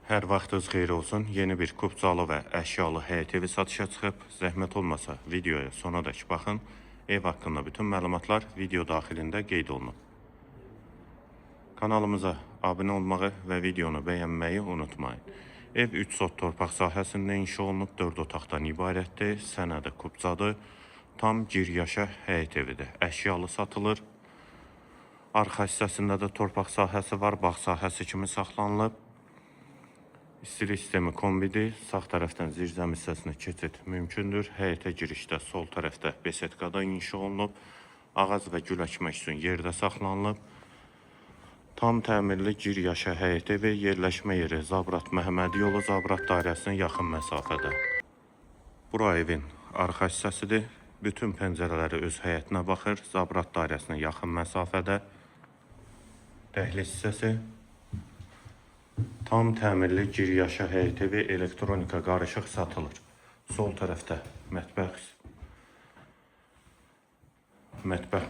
Hər vaxtınız xeyir olsun. Yeni bir kupcalı və əşyalı həyət evi satışa çıxıb. Zəhmət olmasa videoya sonadək baxın. Ev haqqında bütün məlumatlar video daxilində qeyd olunub. Kanalımıza abunə olmağı və videonu bəyənməyi unutmayın. Ev 3 sot torpaq sahəsində inşa olunub, 4 otaqdan ibarətdir. Sənədi kupcadır. Tam giryaşa həyət evidir. Əşyalı satılır. Arxa hissəsində də torpaq sahəsi var. Bağ sahəsi kimi saxlanılıb. İstilik sistemi kombidir. Sağ tərəfdən zirzəm hissəsinə keçid mümkündür. Həyətə girişdə sol tərəfdə besetkada inşa olunub. Ağac və gül əkmək üçün yerdə saxlanılıb. Tam təmirli giryaşa həyət evi, yerləşmə yeri Zabrat Məhəmmədi yolu, Zabrat dairəsinə yaxın məsafədə. Bura evin arxa hissəsidir. Bütün pəncərələri öz həyətinə baxır. Zabrat dairəsinə yaxın məsafədə. Dəhliz hissəsi. Tam təmirli giryaşa həyət evi, elektronika qarışıq satılır. Sol tərəfdə mətbəx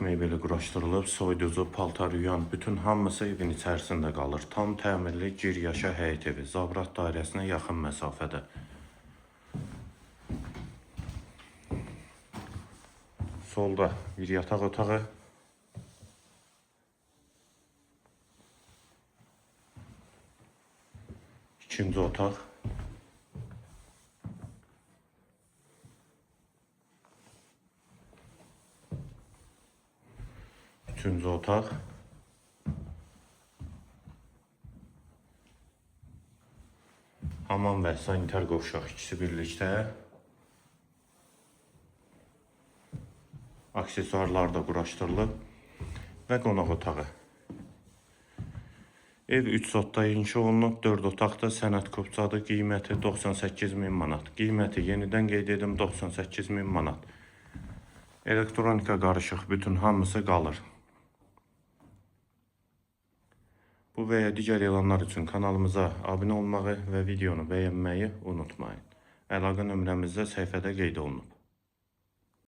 mebeli quraşdırılıb, soyuducu, paltar yuyan, bütün hamısı evin içərisində qalır. Tam təmirli giryaşa həyət evi, Zabrat dairəsinə yaxın məsafədə. Solda bir yataq otağı. İkinci otaq. Üçüncü otaq. Hamam və sanitar qovşaq ikisi birlikdə. Aksesuarlar da quraşdırılıb və qonaq otağı. Ev 3 sotda inşa olunub, 4 otaqda sənəd kupcadır, qiyməti 98.000 manat. Qiyməti yenidən qeyd edim 98.000 manat. Elektronika qarışıq, bütün hamısı qalır. Bu və ya digər elanlar üçün kanalımıza abunə olmağı və videonu bəyənməyi unutmayın. Əlaqə nömrəmizdə səhifədə qeyd olunub.